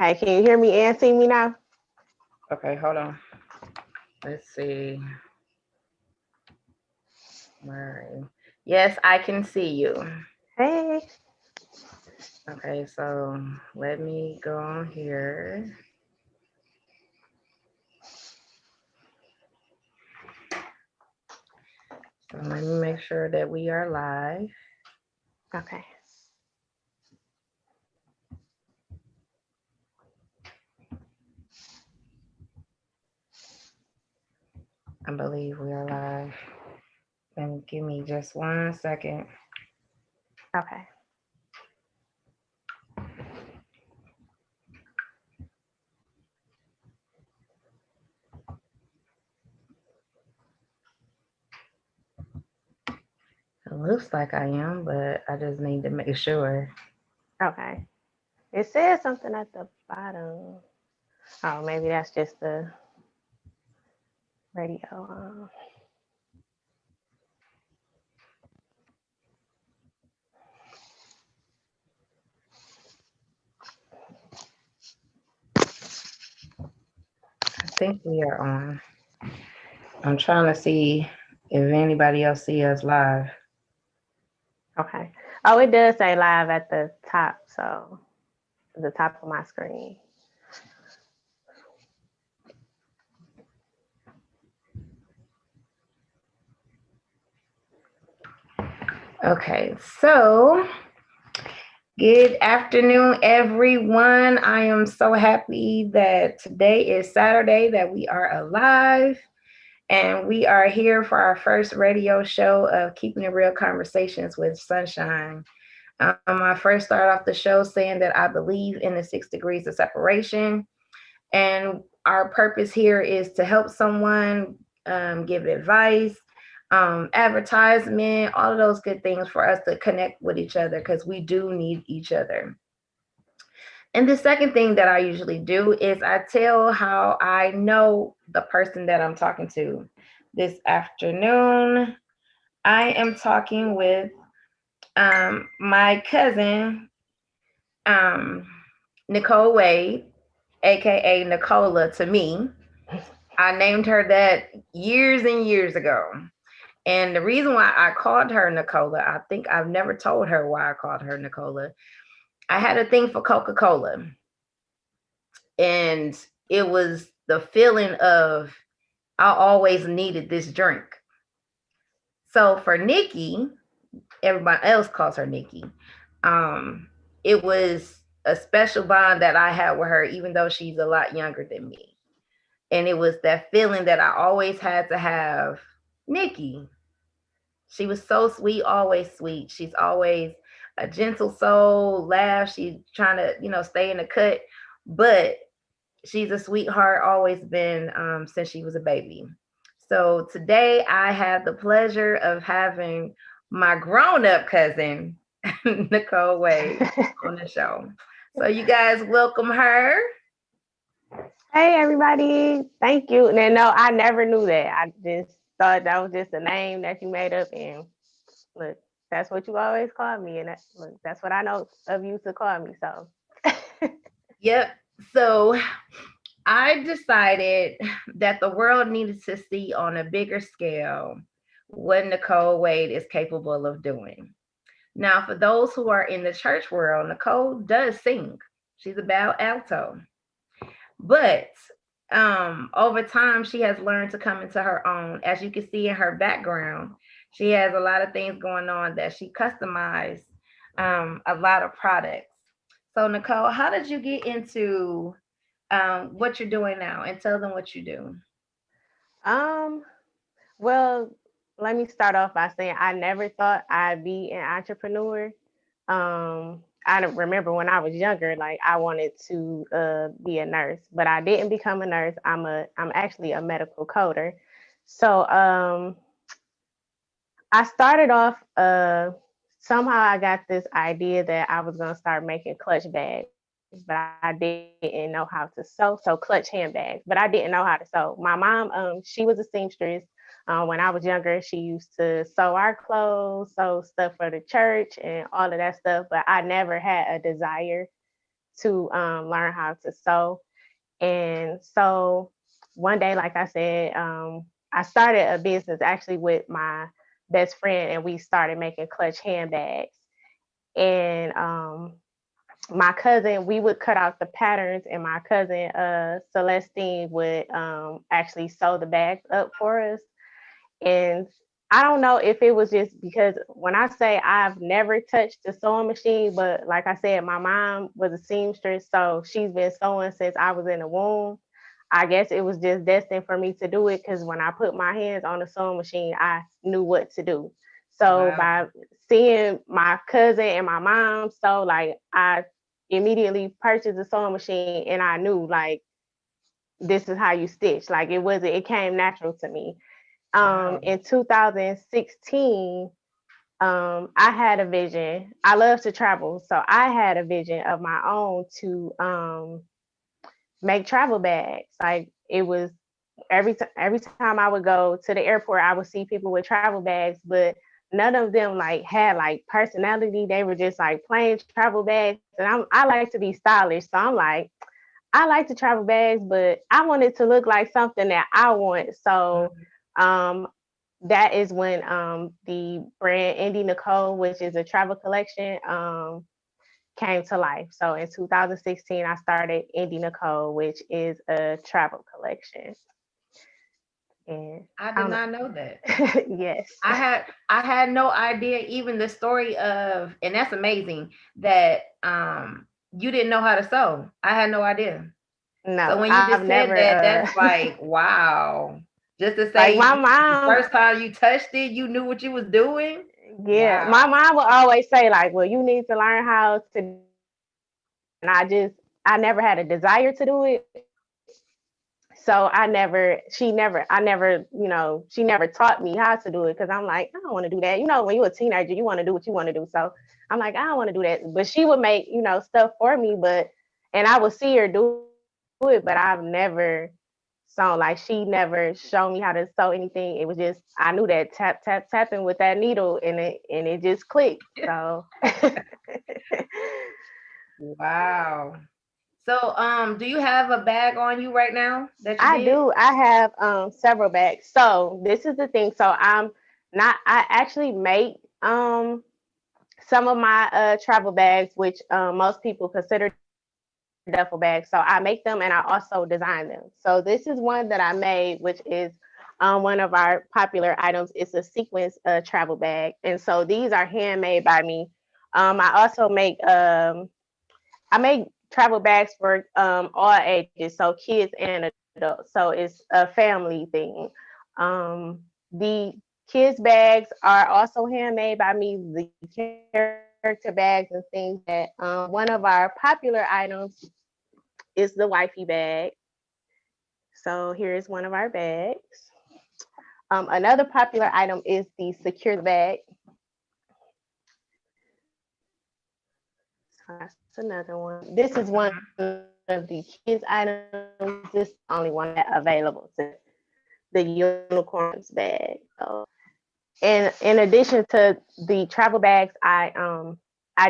Hey, can you hear me and see me now? Okay, hold on. Let's see. Where are you? Yes, I can see you. Hey. Okay, so let me go on here. So let me make sure that we are live. Okay. I believe we are live. And give me just 1 second. Okay. It looks like I am, but I just need to make sure. Okay. It says something at the bottom. Oh, maybe that's just the radio. I think we are on. I'm trying to see if anybody else see us live. Okay. Oh, it does say live at the top, so the top of my screen. Okay, so good afternoon, everyone. I am so happy that today is Saturday, that we are alive, and we are here for our first radio show of Keeping It Real Conversations with Sunshine. I first start off the show saying that I believe in the 6 degrees of separation, and our purpose here is to help someone, give advice, advertisement, all of those good things for us to connect with each other because we do need each other. And the second thing that I usually do is I tell how I know the person that I'm talking to. This afternoon, I am talking with my cousin, um, Nicole Wade, aka Nicola to me. I named her that years and years ago. And the reason why I called her Nicola, I think I've never told her why I called her Nicola. I had a thing for Coca Cola, and it was the feeling of I always needed this drink. So for Nikki, everybody else calls her Nikki. Um, it was a special bond that I had with her, even though she's a lot younger than me. And it was that feeling that I always had to have Nikki. She was so sweet, always sweet. She's always a gentle soul, laugh. She's trying to, stay in the cut, but she's a sweetheart, always been, since she was a baby. So today I have the pleasure of having my grown up cousin, Nicole Wade, on the show. So you guys welcome her. Hey, everybody. Thank you. And no, I never knew that. I just thought that was just a name that you made up. And look, that's what you always call me. And look, that's what I know of you to call me. So, Yep. So I decided that the world needed to see on a bigger scale what Nicole Wade is capable of doing. Now, for those who are in the church world, Nicole does sing. She's a bel alto. But over time, she has learned to come into her own. As you can see in her background, she has a lot of things going on that she customized, a lot of products. So, Nicole, how did you get into what you're doing now, and tell them what you do? um, well, let me start off by saying I never thought I'd be an entrepreneur. I don't remember when I was younger, like I wanted to be a nurse, but I didn't become a nurse. I'm actually a medical coder. So I started off somehow I got this idea that I was gonna start making clutch bags, but I didn't know how to sew. So clutch handbags, but I didn't know how to sew. My mom, she was a seamstress. When I was younger, she used to sew our clothes, sew stuff for the church, and all of that stuff. But I never had a desire to learn how to sew. And so one day, like I said, I started a business actually with my best friend, and we started making clutch handbags. And my cousin, we would cut out the patterns, and my cousin Celestine would actually sew the bags up for us. And I don't know if it was just because when I say I've never touched a sewing machine, but like I said, my mom was a seamstress, so she's been sewing since I was in the womb. I guess it was just destined for me to do it because when I put my hands on the sewing machine, I knew what to do. So Wow. by seeing my cousin and my mom sew, like I immediately purchased a sewing machine, and I knew like this is how you stitch. Like it came natural to me. Wow. In 2016, I had a vision. I love to travel, so I had a vision of my own to make travel bags. Like it was every time I would go to the airport, I would see people with travel bags, but none of them like had like personality. They were just like plain travel bags, and I like to be stylish, so I'm like I like to travel bags, but I want it to look like something that I want. So Mhm. um, that is when the brand Indie Nicole, which is a travel collection, came to life. So in 2016, I started Indie Nicole, which is a travel collection. And I I did don't not know that. know. Yes. I had no idea even the story of, and that's amazing that you didn't know how to sew. I had no idea. So No, when you I've just said never that, that's like wow. Just to like say my the mom. first time you touched it, you knew what you was doing. Yeah, Wow. my mom would always say like, "Well, you need to learn how to do this and that," and I never had a desire to do it. So I never, she never taught me how to do it because I'm like, I don't want to do that. When you're a teenager, you want to do what you want to do. So I'm like, I don't want to do that. But she would make, stuff for me, and I would see her do it, but I've never sewn. Like she never showed me how to sew anything. It was just, I knew that tap, tap, tapping with that needle and it just clicked. So Wow. So do you have a bag on you right now that you I did? do. I have several bags. So this is the thing. So I actually make some of my travel bags, which most people consider duffel bags. So I make them and I also design them. So this is one that I made, which is one of our popular items. It's a sequence travel bag, and so these are handmade by me. I also make travel bags for all ages, so kids and adults. So it's a family thing. The kids bags are also handmade by me. The character bags and things like that. One of our popular items is the wifey bag. So here's one of our bags. Another popular item is the secure the bag. So that's another one. This is one of the kids items. This is the only one that available today. The unicorns bag. So, and in addition to the travel bags, I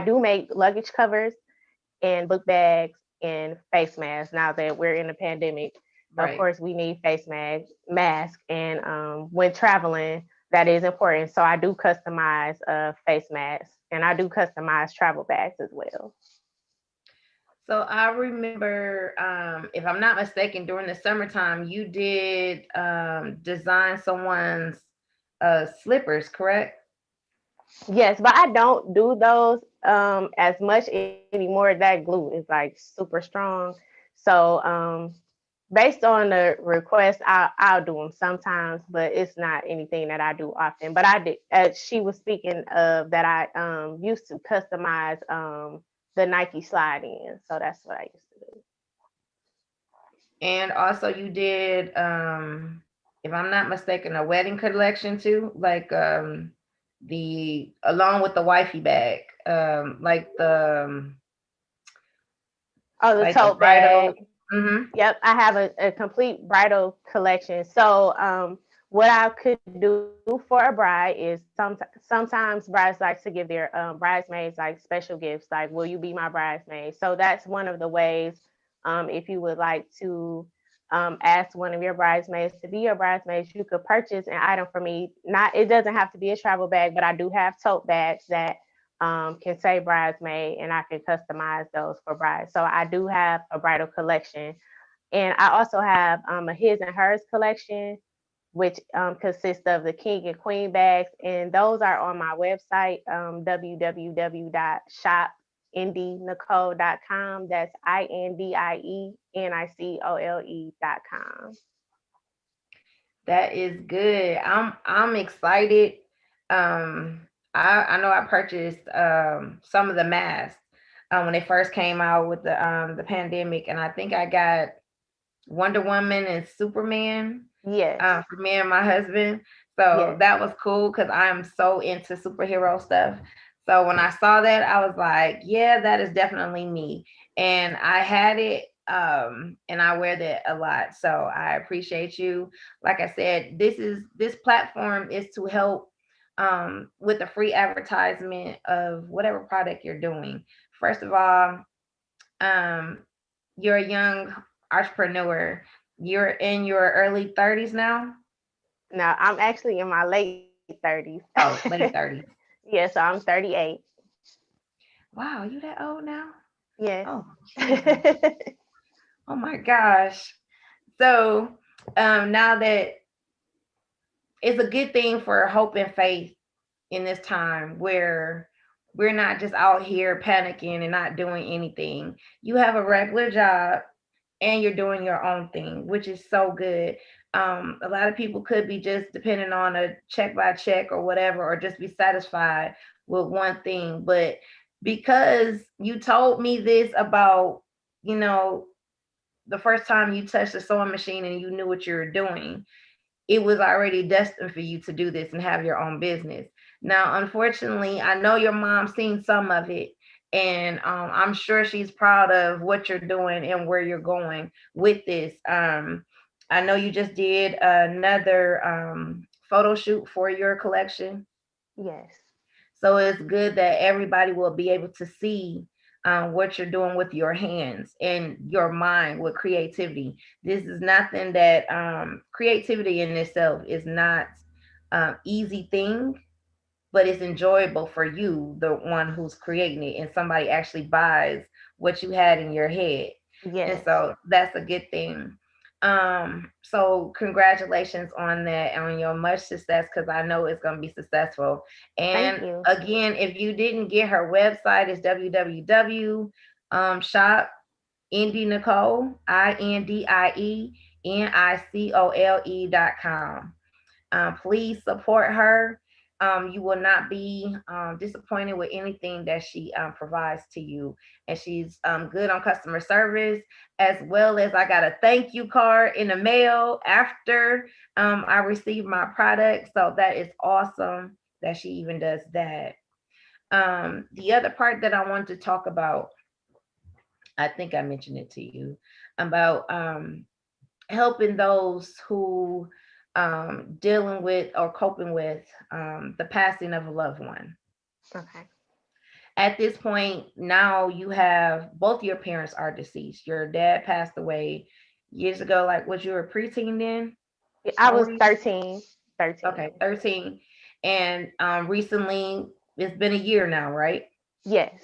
do make luggage covers and book bags and face masks. Now that we're in the pandemic, of Right. course we need mask, and when traveling, that is important. So I do customize face masks, and I do customize travel bags as well. So I remember, if I'm not mistaken, during the summertime, you did design someone's slippers, correct? Yes, but I don't do those as much anymore. That glue is like super strong. So based on the request, I'll do them sometimes, but it's not anything that I do often. But I did. She was speaking of that I used to customize the Nike slide in, so that's what I used to do. And also you did, if I'm not mistaken, a wedding collection too, like the along with the wifey bag, Oh, the like the tote bridal. bag. Mm-hmm. Yep, I have a complete bridal collection. So what I could do for a bride is sometimes brides like to give their bridesmaids like special gifts, like "Will you be my bridesmaid?" So that's one of the ways. If you would like to ask one of your bridesmaids to be your bridesmaids, you could purchase an item for me. Not it doesn't have to be a travel bag, but I do have tote bags that can say bridesmaid, and I can customize those for brides. So I do have a bridal collection, and I also have a his and hers collection, which consists of the king and queen bags. And those are on my website, www.shopindienicole.com. That's INDIENICOLE.com. That is good. I'm excited. Um, I know I purchased some of the masks when they first came out with the pandemic, and I think I got Wonder Woman and Superman Yes, for me and my husband. So yes, that was cool because I'm so into superhero stuff. So when I saw that, I was like, yeah, that is definitely me. And I had it and I wear that a lot. So I appreciate you. Like I said, this platform is to help with the free advertisement of whatever product you're doing. First of all, um, you're a young entrepreneur. You're in your early 30s now. no, I'm actually in my late 30s. Oh, late 30s. Yeah, so I'm 38. Wow, you that old now? Yes. Oh, Jesus. Oh my gosh. So, now that it's a good thing for hope and faith in this time where we're not just out here panicking and not doing anything. You have a regular job and you're doing your own thing, which is so good. A lot of people could be just depending on a check by check or whatever, or just be satisfied with one thing. But because you told me this about, you know, the first time you touched the sewing machine and you knew what you were doing, it was already destined for you to do this and have your own business. Now, unfortunately, I know your mom's seen some of it, and I'm sure she's proud of what you're doing and where you're going with this. I know you just did another photo shoot for your collection. Yes. So it's good that everybody will be able to see what you're doing with your hands and your mind with creativity. This is nothing that creativity in itself is not easy thing, but it's enjoyable for you, the one who's creating it, and somebody actually buys what you had in your head. And Yes. so that's a good thing. So congratulations on that, on your much success, because I know it's going to be successful. Thank And you. again, if you didn't get her website, it's www shop Indie Nicole, INDIENICOLE.com. Please support her. You will not be disappointed with anything that she provides to you. And she's good on customer service, as well as I got a thank you card in the mail after I received my product. So that is awesome that she even does that. The other part that I want to talk about, I think I mentioned it to you, about helping those who dealing with or coping with the passing of a loved one. Okay. At this point, now you have both your parents are deceased. Your dad passed away years ago. Like, was you a preteen then? I How was were you? 13. 13. Okay, 13. And recently, it's been a year now, right? Yes.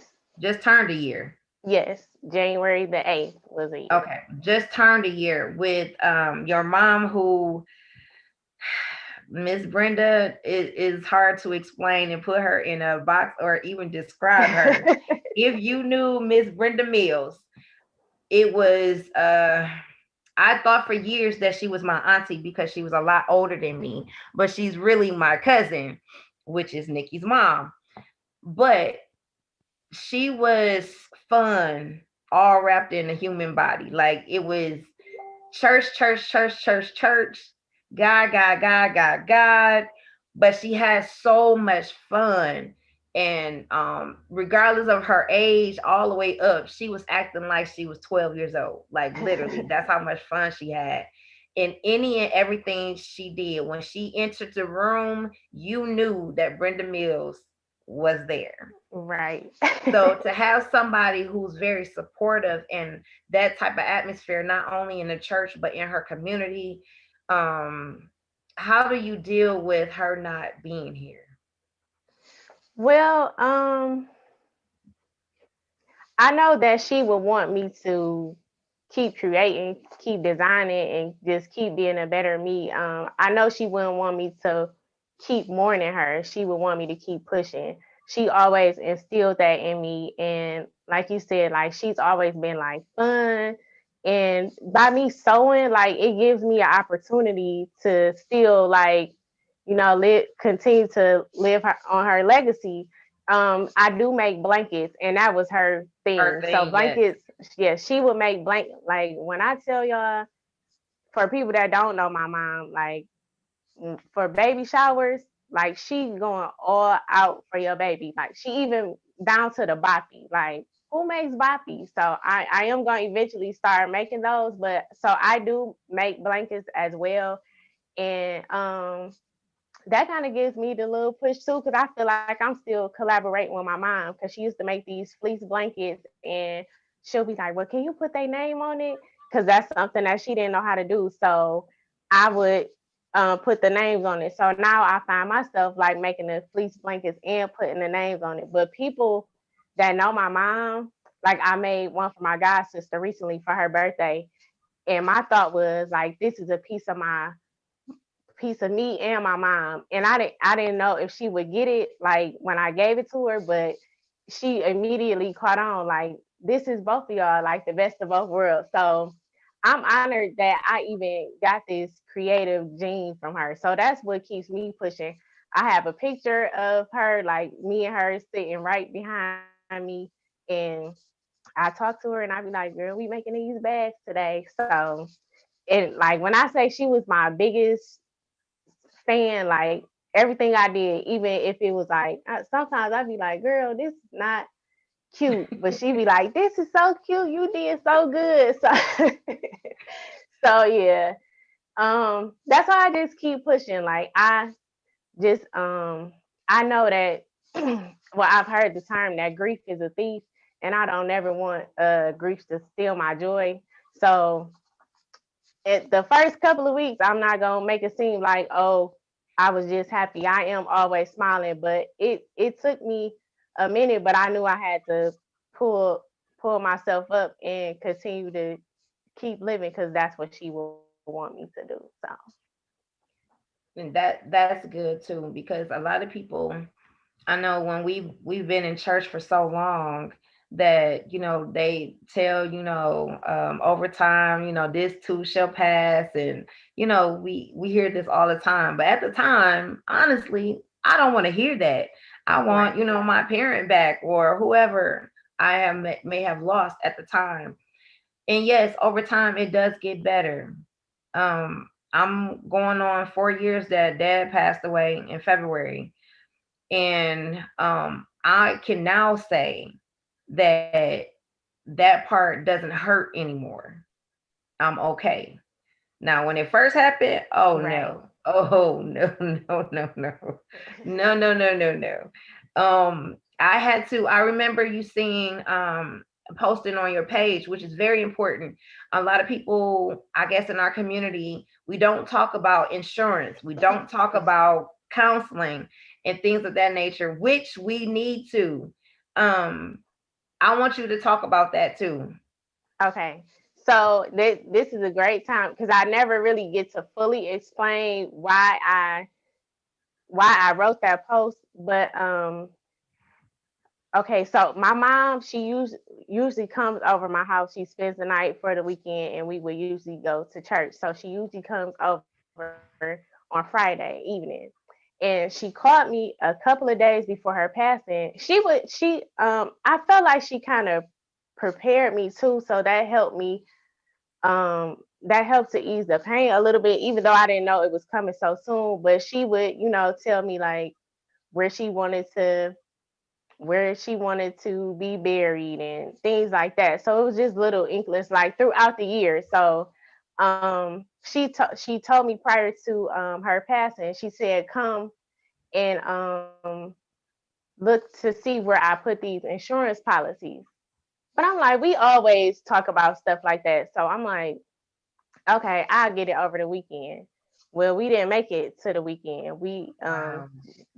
Just turned a year. Yes. January the 8th was a year. Okay, just turned a year with your mom, who Miss Brenda is hard to explain and put her in a box or even describe her. If you knew Miss Brenda Mills, it was I thought for years that she was my auntie because she was a lot older than me, but she's really my cousin, which is Nikki's mom. But she was fun, all wrapped in a human body. Like, it was church, church, church, church, church, God, God, God, God, God. But she had so much fun. And regardless of her age, all the way up, she was acting like she was 12 years old. Like, literally, that's how much fun she had. in any and everything she did. When she entered the room, you knew that Brenda Mills was there. Right. So to have somebody who's very supportive and that type of atmosphere, not only in the church but in her community, um, how do you deal with her not being here? Well, I know that she would want me to keep creating, keep designing, and just keep being a better me. I know she wouldn't want me to keep mourning her. She would want me to keep pushing. She always instilled that in me, and like you said, like she's always been like fun. And by me sewing, like it gives me an opportunity to still like, continue to live on her legacy. I do make blankets, and that was her Her thing. So thing, yes. blankets, yeah, she would make blank. Like when I tell y'all, for people that don't know my mom, like for baby showers, like she going all out for your baby. Like she even down to the boppy. Like who makes boppy? So I am going to eventually start making those. But so I do make blankets as well, and that kind of gives me the little push too, because I feel like I'm still collaborating with my mom because she used to make these fleece blankets, and she'll be like, "Well, can you put their name on it?" Because that's something that she didn't know how to do. So I would put the names on it. So now I find myself like making the fleece blankets and putting the names on it. But people that know my mom, like I made one for my god sister recently for her birthday, and my thought was like, this is a piece of me and my mom. And I didn't know if she would get it like when I gave it to her, but she immediately caught on like this is both of y'all, like the best of both worlds. So I'm honored that I even got this creative gene from her. So that's what keeps me pushing. I have a picture of her, like me and her sitting right behind me, and I talk to her and I be like, girl, we making these bags today. So, and like when I say she was my biggest fan, like everything I did, even if it was like sometimes I'd be like, girl, this is not cute, but she'd be like, this is so cute, you did so good. So so yeah. That's why I just keep pushing. Like just I know that well, I've heard the term that grief is a thief, and I don't ever want grief to steal my joy. So at the first couple of weeks, I'm not gonna make it seem like, oh, I was just happy. I am always smiling, but it took me a minute, but I knew I had to pull pull myself up and continue to keep living because that's what she would want me to do. So And that's good too, because a lot of people, I know when we've been in church for so long that they tell over time, this too shall pass, and we hear this all the time. But at the time, honestly, I don't want to hear that. I want right, my parent back or whoever I have may have lost at the time. And yes, over time it does get better. I'm going on 4 years that dad passed away in February, and I can now say that that part doesn't hurt anymore. I'm okay. Now, when it first happened, oh right. no, oh no, no, no, no, no, no, no, no, no. I had to. I remember you seeing posting on your page, which is very important. A lot of people, I guess, in our community, we don't talk about insurance. We don't talk about counseling and things of that nature, which we need to. Um, I want you to talk about that too. Okay. So this is a great time because I never really get to fully explain why I wrote that post, but okay, so my mom, usually comes over my house. She spends the night for the weekend, and we would usually go to church. So she usually comes over on Friday evening, and she called me a couple of days before her passing. I felt like she kind of prepared me too, so that helped to ease the pain a little bit, even though I didn't know it was coming so soon. But she would, tell me like where she wanted to where she wanted to be buried and things like that. So it was just little inklings like throughout the year. So She told me prior to her passing, she said, come and look to see where I put these insurance policies. But I'm like, we always talk about stuff like that. So I'm like, okay, I'll get it over the weekend. Well, we didn't make it to the weekend. We Wow.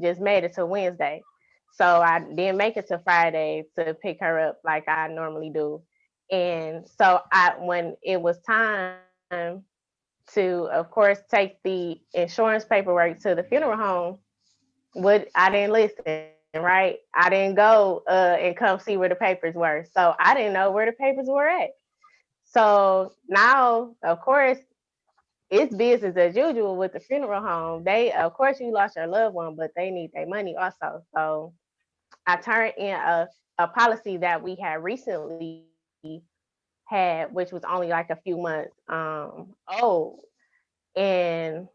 just made it to Wednesday. So I didn't make it to Friday to pick her up like I normally do. And so I when it was time to, of course, take the insurance paperwork to the funeral home, I didn't listen, right? I didn't go and come see where the papers were. So I didn't know where the papers were at. So now, of course, it's business as usual with the funeral home. They, of course, you lost your loved one, but they need their money also. So I turned in a policy that we had recently had, which was only like a few months old. And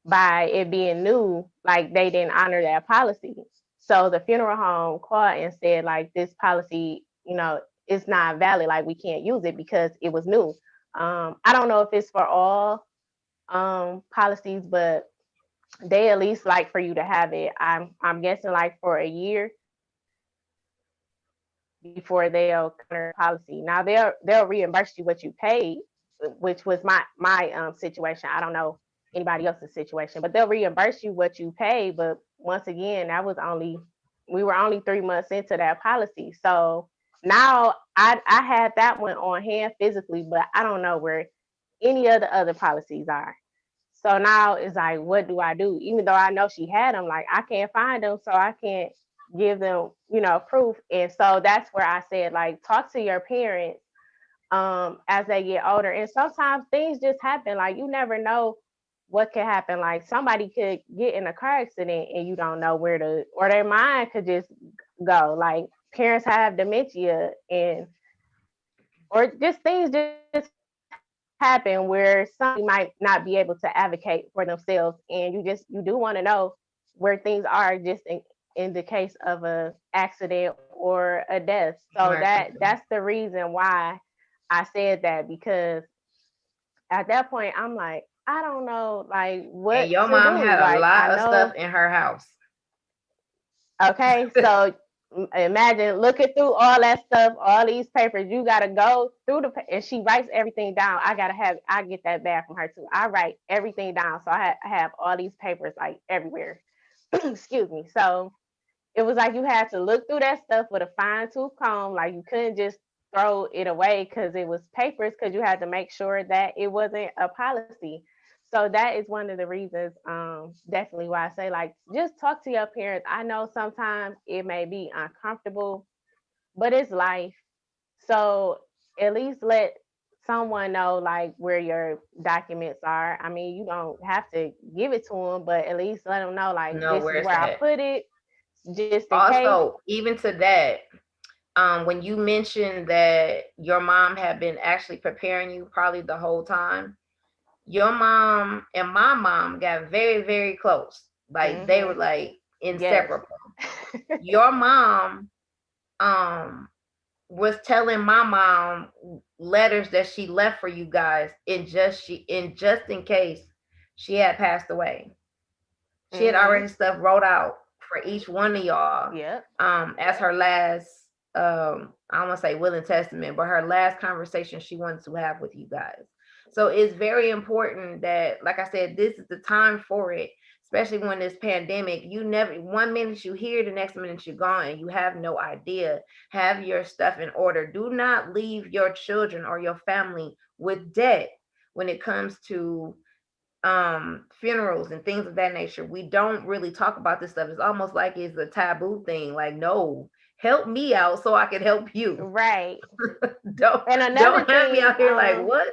by it being new, like they didn't honor that policy. So the funeral home called and said, like, this policy, it's not valid. Like, we can't use it because it was new. I don't know if it's for all policies, but they at least like for you to have it. I'm guessing like for a year before they'll counter policy. Now they'll reimburse you what you paid, which was my situation. I don't know anybody else's situation, but they'll reimburse you what you paid. But once again, we were only 3 months into that policy. So now I had that one on hand physically, but I don't know where any of the other policies are. So now it's like, what do I do? Even though I know she had them, like I can't find them, so I can't give them, proof. And so that's where I said, like, talk to your parents as they get older. And sometimes things just happen. Like you never know what could happen. Like somebody could get in a car accident and you don't know where to, or their mind could just go. Like parents have dementia and or just things just happen where somebody might not be able to advocate for themselves, and you do want to know where things are just in the case of a accident or a death. So that's Emergency. the reason why I said that, because at that point I'm like, I don't know like And what your to mom do. had a Like I lot of stuff know, in her house. okay, so imagine looking through all that stuff, all these papers. You gotta go through and she writes everything down. I get that bad from her too. I write everything down, so I have all these papers like everywhere. Excuse me. So it was like you had to look through that stuff with a fine tooth comb. Like you couldn't just throw it away because it was papers, because you had to make sure that it wasn't a policy. So that is one of the reasons, definitely why I say, like, just talk to your parents. I know sometimes it may be uncomfortable, but it's life. So at least let someone know like where your documents are. I mean, you don't have to give it to them, but at least let them know like Know this where is it's where I at. put it, just in case. Also, even to that, when you mentioned that your mom had been actually preparing you probably the whole time, your mom and my mom got very, very close. Like they were Mm-hmm. like Yes. inseparable. Your mom um was telling my mom letters that she left for you guys in just in case she had passed away. She had Mm-hmm. already stuff wrote out for each one of y'all Yep. as her last I don't want to say will and testament, but her last conversation she wanted to have with you guys. So it's very important that, like I said, this is the time for it, especially when this pandemic, you never, one minute you here, the next minute you're gone and you have no idea. Have your stuff in order. Do not leave your children or your family with debt when it comes to funerals and things of that nature. We don't really talk about this stuff. It's almost like it's a taboo thing. Like, no, help me out so I can help you. Right. don't And another don't have me thing, out here like what.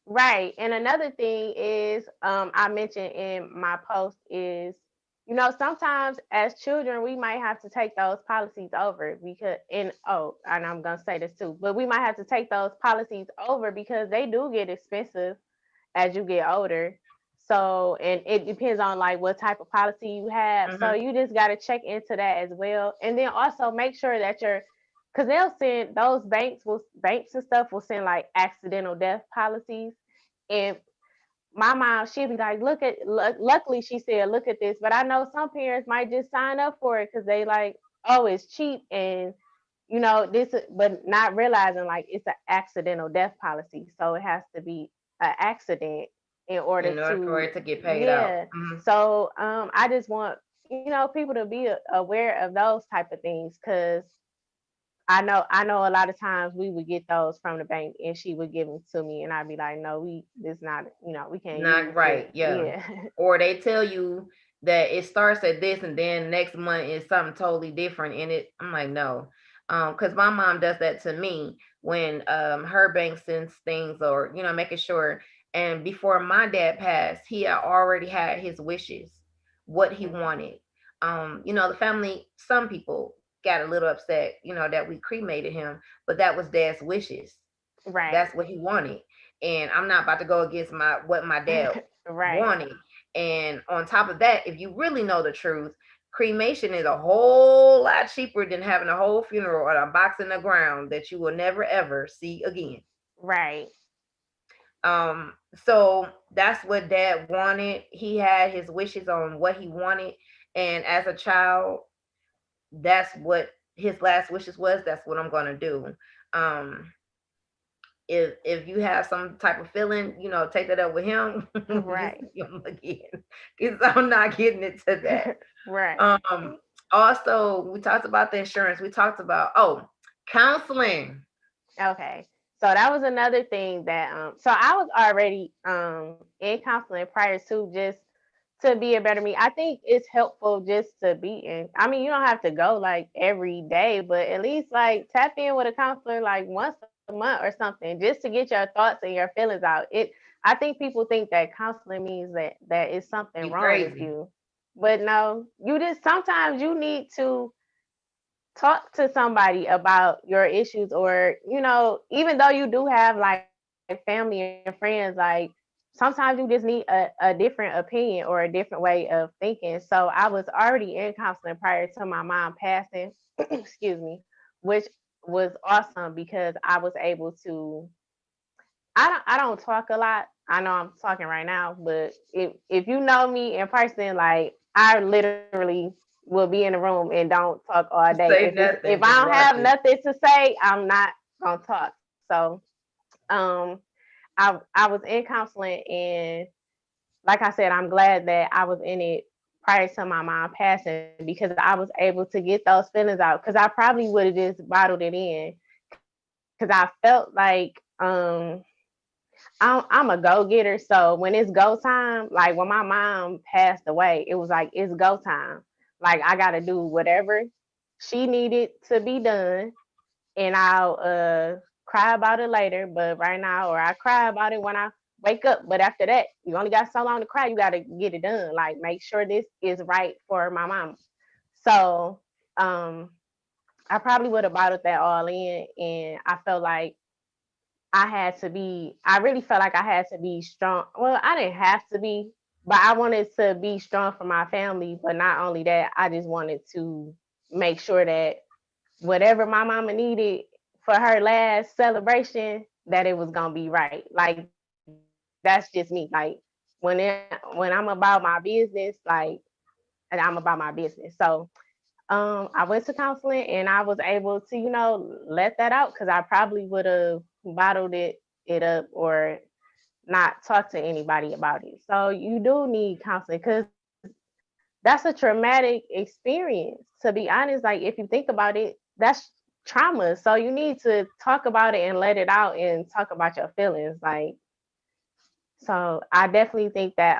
right. And another thing is, I mentioned in my post is, sometimes as children, we might have to take those policies over and I'm going to say this too, but we might have to take those policies over because they do get expensive as you get older. So, and it depends on like what type of policy you have. So Hmm. you just got to check into that as well. And then also make sure that because they'll send those banks and stuff will send like accidental death policies. And my mom, she'd be like, luckily she said, look at this. But I know some parents might just sign up for it because they like, oh, it's cheap and this, but not realizing like it's an accidental death policy. So it has to be an accident in order in order for to, it to get paid out. yeah. So I just want, people to be aware of those type of things because I know a lot of times we would get those from the bank and she would give them to me and I'd be like, no, this not, we can't Not use this. right, yeah. Yeah. Or they tell you that it starts at this and then next month is something totally different in it. I'm like, no. Because my mom does that to me when her bank sends things or, making sure. And before my dad passed, he had already had his wishes, what he wanted. The family, some people got a little upset, that we cremated him, but that was dad's wishes. Right. That's what he wanted. And I'm not about to go against what my dad Right. wanted. And on top of that, if you really know the truth, cremation is a whole lot cheaper than having a whole funeral or a box in the ground that you will never ever see again. Right. So that's what dad wanted. He had his wishes on what he wanted. And as a child, that's what his last wishes was. That's what I'm gonna do. Um, if you have some type of feeling, take that up with him. You Right. see him again, because I'm not getting into that. Right. Um, Also, we talked about the insurance. We talked about counseling. Okay. So that was another thing that so I was already in counseling prior to just to be a better me. I think it's helpful just to be in. I mean, you don't have to go like every day, but at least like tap in with a counselor like once a month or something just to get your thoughts and your feelings out. I think people think that counseling means that is something You wrong with crazy. you. But no, you just sometimes you need to talk to somebody about your issues or even though you do have like family and friends like sometimes you just need a different opinion or a different way of thinking. So I was already in counseling prior to my mom passing. Excuse me, which was awesome because I was able to I don't talk a lot. I know I'm talking right now, but if you know me in person, like I literally will be in the room and don't talk all day. Say If nothing. I Just don't watch have it. nothing to say, I'm not gonna talk. So um I was in counseling and like I said, I'm glad that I was in it prior to my mom passing because I was able to get those feelings out because I probably would have just bottled it in because I felt like I'm a go getter. So when it's go time, like when my mom passed away, it was like it's go time. Like I gotta do whatever she needed to be done, and I'll cry about it later. But right now, or I cry about it when I wake up. But after that, you only got so long to cry. You gotta get it done. Like make sure this is right for my mom. So um, I probably would have bottled that all in, and I felt like I really felt like I had to be strong. Well, I didn't have to be, but I wanted to be strong for my family. But not only that, I just wanted to make sure that whatever my mama needed for her last celebration, that it was gonna be right. Like that's just me. Like when I'm about my business, like and I'm about my business. So I went to counseling and I was able to, let that out because I probably would have bottled it up or not talk to anybody about it. So you do need counseling because that's a traumatic experience. To be honest, like if you think about it, that's trauma. So you need to talk about it and let it out and talk about your feelings. Like so I definitely think that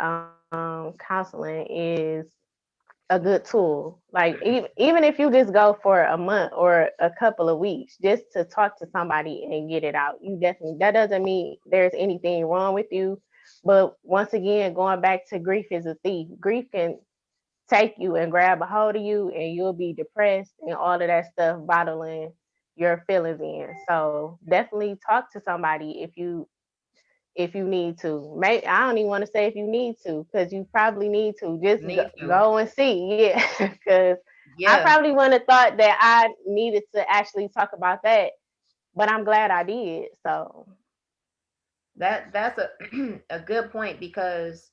counseling is a good tool. Like even if you just go for a month or a couple of weeks just to talk to somebody and get it out, you definitely that doesn't mean there's anything wrong with you. But once again, going back to grief is a thief. Grief can take you and grab a hold of you and you'll be depressed and all of that stuff bottling your feelings in. So definitely talk to somebody if you need to. May I don't even want to say if you need to, because you probably need to just Need to. go and see. Yeah, because I Yeah. probably wouldn't have thought that I needed to actually talk about that, but I'm glad I did. So That's a a good point because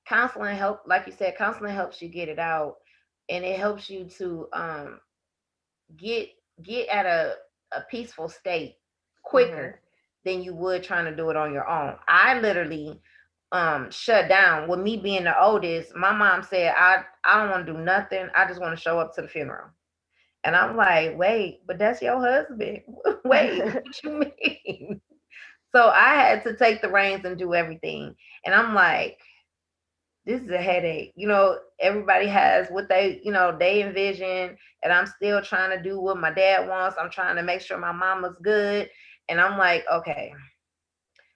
counseling help, like you said, counseling helps you get it out, and it helps you to get get at a peaceful state Mhm. quicker than you would trying to do it on your own. I literally shut down with me being the oldest. My mom said I don't want to do nothing. I just want to show up to the funeral. And I'm like, wait, but that's your husband. Wait, what you mean? So I had to take the reins and do everything. And I'm like, this is a headache. Everybody has what they envision, and I'm still trying to do what my dad wants. I'm trying to make sure my mama's good. And I'm like, okay.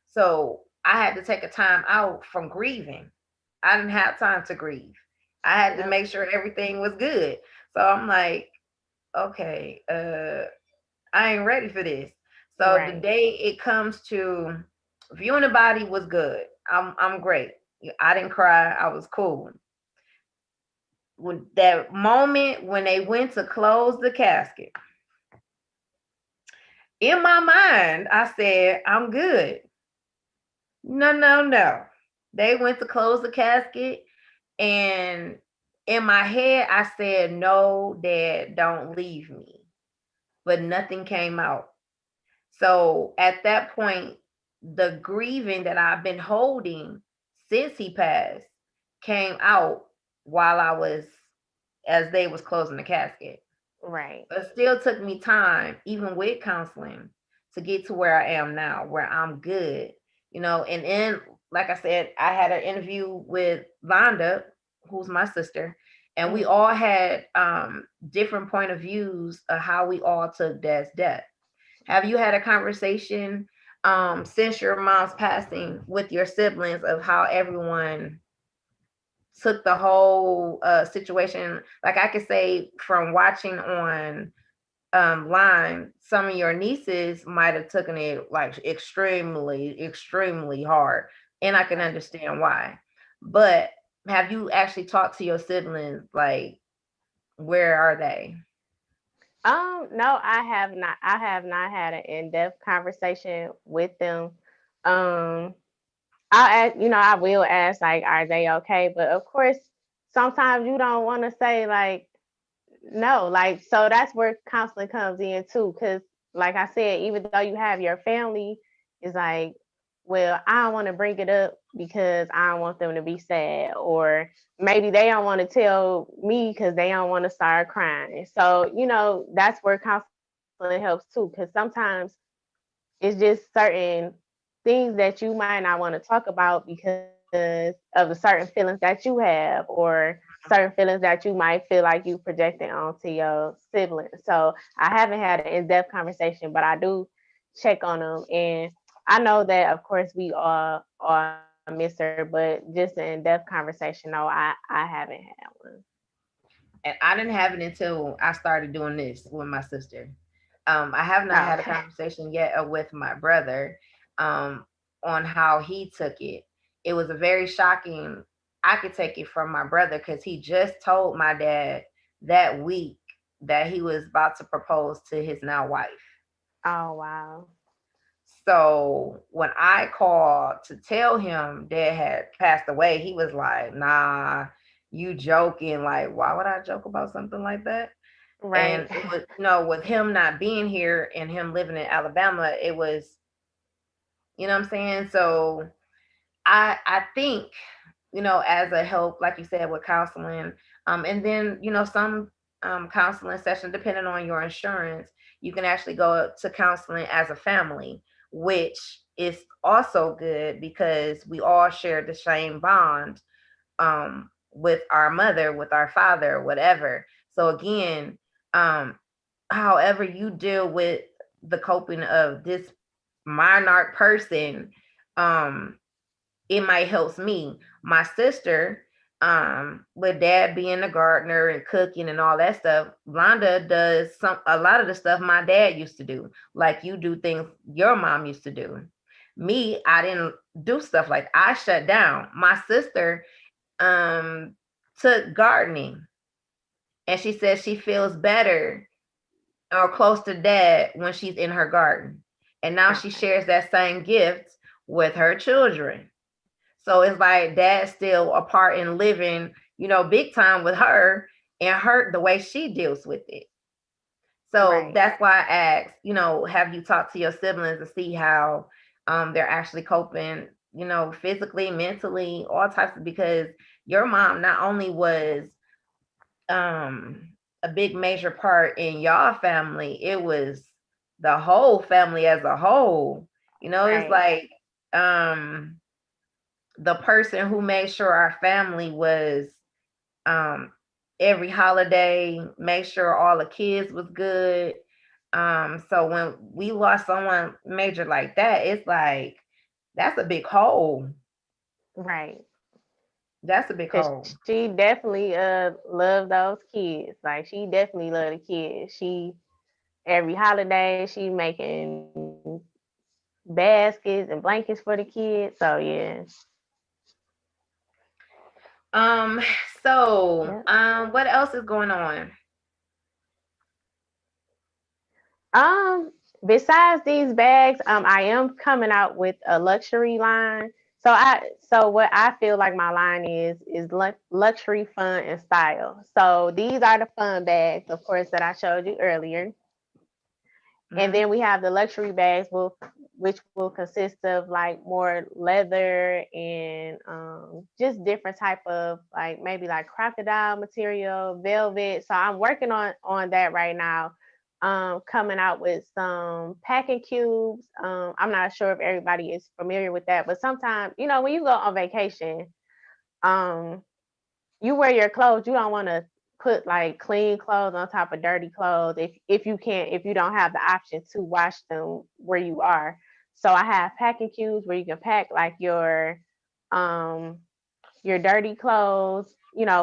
So I had to take a time out from grieving. I didn't have time to grieve. I had to Yep. make sure everything was good. So I'm like, okay, I ain't ready for this. So the Right. day it comes to viewing the body was good. I'm great. I didn't cry. I was cool. When that moment when they went to close the casket, in my mind, I said, I'm good. No, no, no. They went to close the casket, and in my head, I said, no, Dad, don't leave me. But nothing came out. So at that point, the grieving that I've been holding since he passed came out while I was, as they was closing the casket. Right. But it still took me time, even with counseling, to get to where I am now, where I'm good. And then, like I said, I had an interview with Vonda, who's my sister, and we Mhm. all had different point of views of how we all took Dad's death. Have you had a conversation since your mom's passing with your siblings of how everyone took the whole situation? Like I could say from watching on line, some of your nieces might have taken it like extremely, extremely hard, and I can Right. understand why. But have you actually talked to your siblings? Like, where are they? No, I have not. I have not had an in-depth conversation with them. Um, I will ask, like, are they okay? But of course, sometimes you don't want to say, like, no, like, so that's where counseling comes in too. Cause like I said, even though you have your family, it's like, well, I don't want to bring it up because I don't want them to be sad, or maybe they don't want to tell me because they don't want to start crying. So, that's where counseling helps too. Cause sometimes it's just certain things that you might not want to talk about because of the certain feelings that you have, or certain feelings that you might feel like you projecting onto your siblings. So I haven't had an in-depth conversation, but I do check on them, and I know that of course we all miss her, but just an in-depth conversation, no, I haven't had one. And I didn't have it until I started doing this with my sister. I have not Oh, had a okay. conversation yet with my brother um, on how he took it. It was a very shocking. I could take it from my brother because he just told my dad that week that he was about to propose to his now wife. Oh, wow. So when I called to tell him dad had passed away, he was like, "Nah, you joking? Like, why would I joke about something like that?" Right. And it was, with him not being here and him living in Alabama, it was, what I'm saying? So I think, as a help, like you said, with counseling, and then, some counseling session, depending on your insurance, you can actually go to counseling as a family, which is also good because we all share the same bond with our mother, with our father, whatever. So again, um, however you deal with the coping of this monarch person, um, it might help me. My sister, with dad being a gardener and cooking and all that stuff, Londa does a lot of the stuff my dad used to do. Like you do things your mom used to do. Me, I didn't do stuff like I shut down. My sister um took gardening, and she says she feels better or close to dad when she's in her garden. And now she Okay. shares that same gift with her children. So it's like dad's still a part in living, big time with her and her the way she deals with it. So Right. that's why I asked, have you talked to your siblings to see how they're actually coping, physically, mentally, all types of, because your mom not only was a big major part in y'all family, it was the whole family as a whole. It's Right. like um the person who made sure our family was um every holiday, make sure all the kids was good. So when we lost someone major like that, it's like that's a big hole. Right. That's a big Cause hole. she definitely loved those kids. Like she definitely loved the kids. She every holiday she making baskets and blankets for the kids. So yeah. Um, so Yep. what else is going on? Um, besides these bags, I am coming out with a luxury line. So what I feel like my line is luxury, fun, and style. So these are the fun bags, of course, that I showed you earlier. And Hmm. then we have the luxury bags, which will consist of like more leather and just different type of like maybe like crocodile material, velvet. So I'm working on that right now. Coming out with some packing cubes. I'm not sure if everybody is familiar with that, but sometimes when you go on vacation, um, you wear your clothes, you don't want to put like clean clothes on top of dirty clothes if you don't have the option to wash them where you are. So I have packing cubes where you can pack like um your dirty clothes,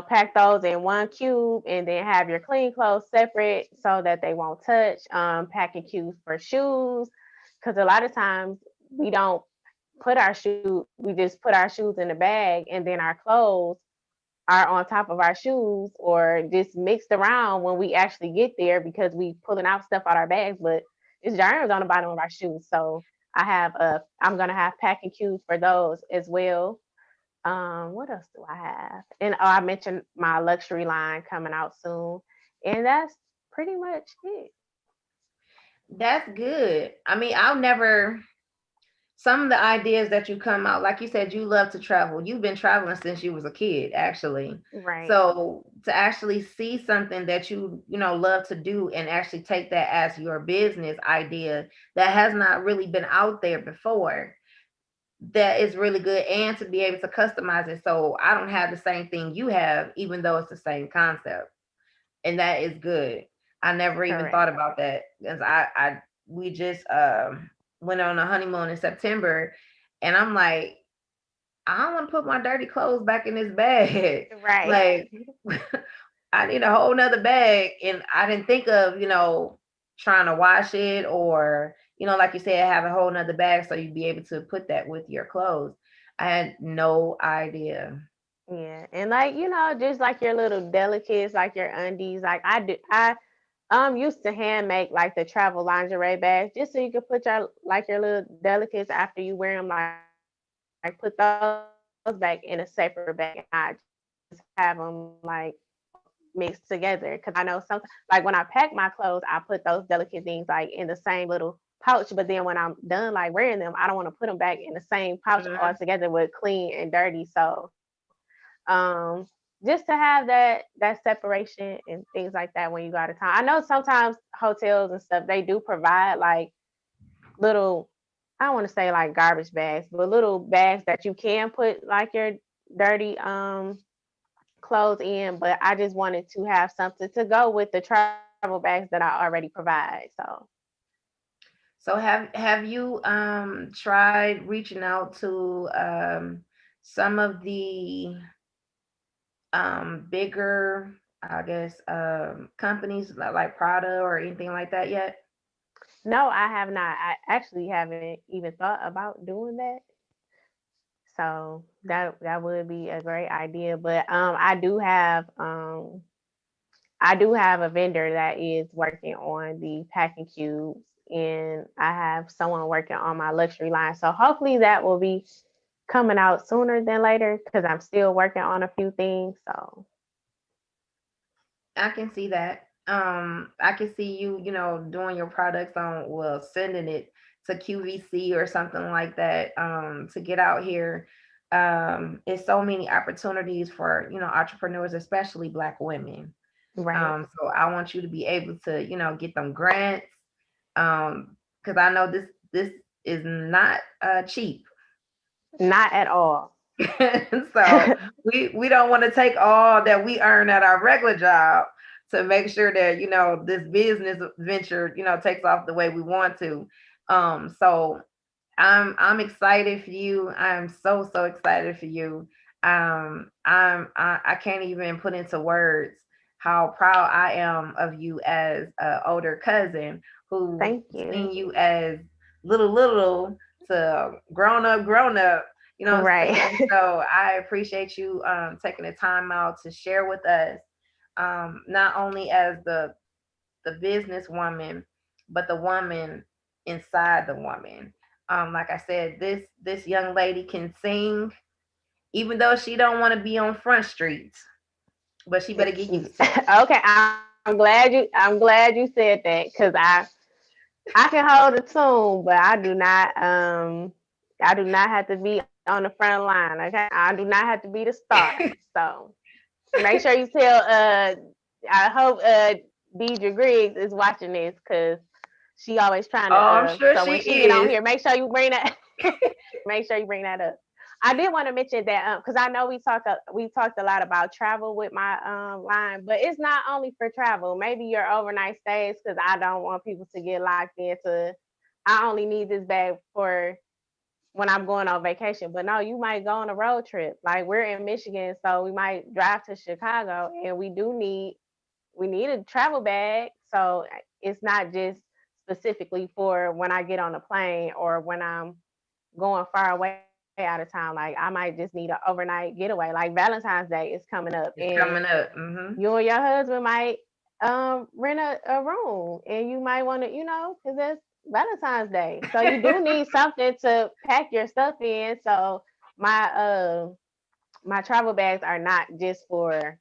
pack those in one cube and then have your clean clothes separate so that they won't touch. Packing cubes for shoes, because a lot of times we don't we just put our shoes in the bag and then our clothes are on top of our shoes or just mixed around when we actually get there because we pulling out stuff out our bags, but it's germs on the bottom of our shoes. So I'm gonna have packing cubes for those as well. What else do I have? And I mentioned my luxury line coming out soon, and that's pretty much it. That's good. I mean, I'll never some of the ideas that you come out, like you said, you love to travel. You've been traveling since you was a kid, actually. Right, So to actually see something that love to do and actually take that as your business idea that has not really been out there before, that is really good. And to be able to customize it so I don't have the same thing you have, even though it's the same concept. And that is good. I never even thought correct. about that because I we just went on a honeymoon in September, and I'm like, I don't want to put my dirty clothes back in this bag. Right. Like, I need a whole nother bag, and I didn't think of trying to wash it or like you said, have a whole nother bag so you'd be able to put that with your clothes. I had no idea. Yeah, and like just like your little delicates, like your undies. Like I used to hand make like the travel lingerie bags just so you could put your little delicates after you wear them. Like put those back in a separate bag and not just have them like mixed together. Because I know sometimes, like when I pack my clothes, I put those delicate things like in the same little pouch. But then when I'm done like wearing them, I don't want to put them back in the same pouch all together Mhm. with clean and dirty. So um just to have that separation and things like that when you go out of town. I know sometimes hotels and stuff they do provide like little, I don't want to say like garbage bags, but little bags that you can put like your dirty clothes in, but I just wanted to have something to go with the travel bags that I already provide. So So have you tried reaching out to some of the bigger, I guess, companies like Prada or anything like that yet? no, I have not. I actually haven't even thought about doing that. So that would be a great idea. But I do have a vendor that is working on the packing cubes. and I have someone working on my luxury line. So hopefully that will be coming out sooner than later because I'm still working on a few things. So I can see that. I can see you, doing your products on, well, sending it to QVC or something like that, to get out here. It's so many opportunities for, entrepreneurs, especially Black women. right, So I want you to be able to, get them grants. Because I know this is not cheap. not at all. So we don't want to take all that we earn at our regular job to make sure that this business venture takes off the way we want to. So I'm excited for you. I'm so excited for you. I can't even put into words how proud I am of you as an older cousin who Thank you. seen you as little to grown up. You know what I'm Right. saying? So I appreciate you taking the time out to share with us, not only as the businesswoman, but the woman inside the woman. Like I said, this young lady can sing, even though she don't want to be on front streets, but she better get used to it. Okay, I'm glad you said that because I can hold a tune, but I do not have to be on the front line. Okay, I do not have to be the star. So make sure you tell. I hope Deidre Griggs is watching this because she always trying to. Oh, I'm sure So she when she get on is. here, make sure you bring that. Make sure you bring that up. I did want to mention that because I know we talked a lot about travel with my line, but it's not only for travel. Maybe your overnight stays because I don't want people to get locked into. I only need this bag for when I'm going on vacation. But no, you might go on a road trip. Like we're in Michigan, so we might drive to Chicago, and we need a travel bag. So it's not just specifically for when I get on a plane or when I'm going far away out of town. Like I might just need an overnight getaway. Like Valentine's Day is coming up, It's and coming up. you and your husband might rent a room, and you might want to, because it's Valentine's Day, so you do need something to pack your stuff in. So my my travel bags are not just for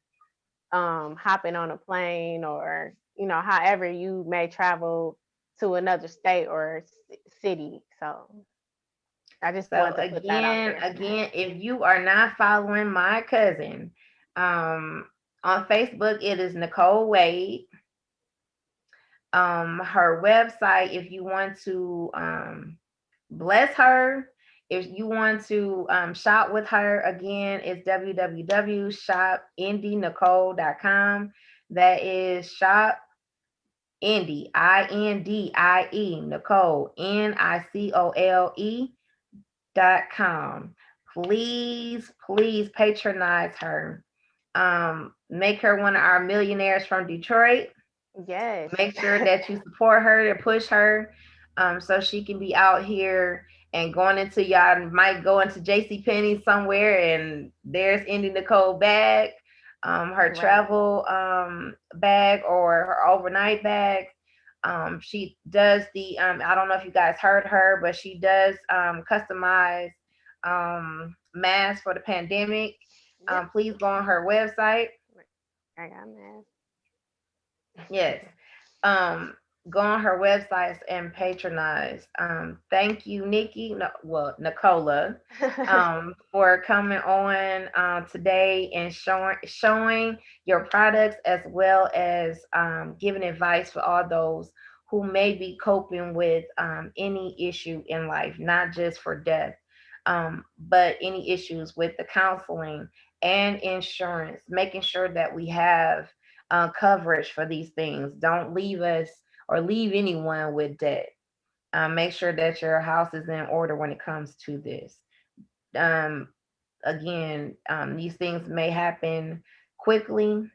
hopping on a plane or however you may travel to another state or city. So I just So wanted to put that out again, there. again, if you are not following my cousin, on Facebook, it is Nicole Wade. Her website, if you want to bless her, if you want to shop with her, again, it's www.shopindienicole.com. That is shop Indie, Indie, Nicole, NICOLE.com. Please patronize her. Make her one of our millionaires from Detroit. Yes. Make sure that you support her and push her, so she can be out here and going into, y'all might go into JC Penney somewhere and there's Indy Nicole bag, her Right. travel bag or her overnight bag. She does the I don't know if you guys heard her, but she does customize masks for the pandemic. Yep. Please go on her website. I got mad. Yes. Um, Go on her websites and patronize. Thank you, Nikki. No, well, Nicola, for coming on today and showing your products, as well as giving advice for all those who may be coping with any issue in life, not just for death, but any issues with the counseling and insurance, making sure that we have coverage for these things. Don't leave us or leave anyone with debt. Make sure that your house is in order when it comes to this. Um, Again, these things may happen quickly,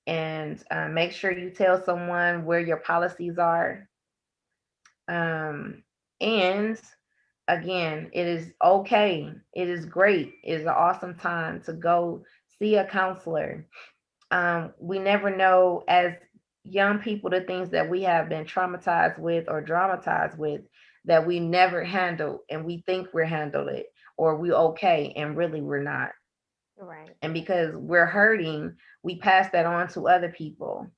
and make sure you tell someone where your policies are. Um, and again, it is okay. It is great. It is an awesome time to go see a counselor. We never know, as young people the things that we have been traumatized with or dramatized with that we never handled, and we think we're handled it or we okay, and really we're not. Right. And because we're hurting, we pass that on to other people.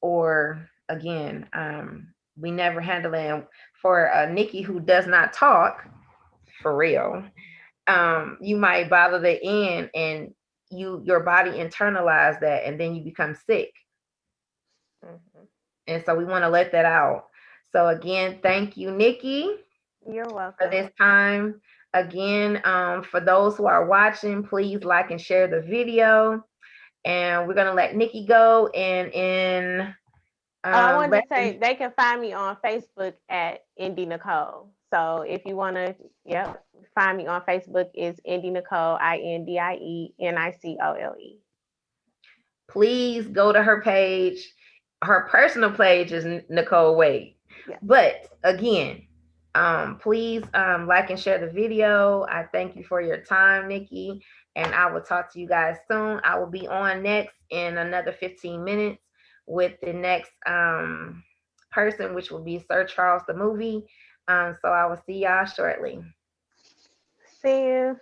Or again, we never handle it. And for Nikki who does not talk for real, you might bother the end, and your body internalize that, and then you become sick. Hmm. And so we want to let that out. So again, thank you, Nikki, You're for welcome. this time. Again, for those who are watching, please like and share the video. And we're gonna let Nikki go. And in Oh, I wanted less to say than they can find me on Facebook at Indy Nicole. So if you want to, yep, find me on Facebook is Indy Nicole, INDIENICOLE. please go to her page. Her personal page is Nicole Wade. Yeah. But again, please like and share the video. I thank you for your time, Nikki, and I will talk to you guys soon. I will be on next in another 15 minutes with the next person, which will be Sir Charles the movie. So I will see y'all shortly. See you.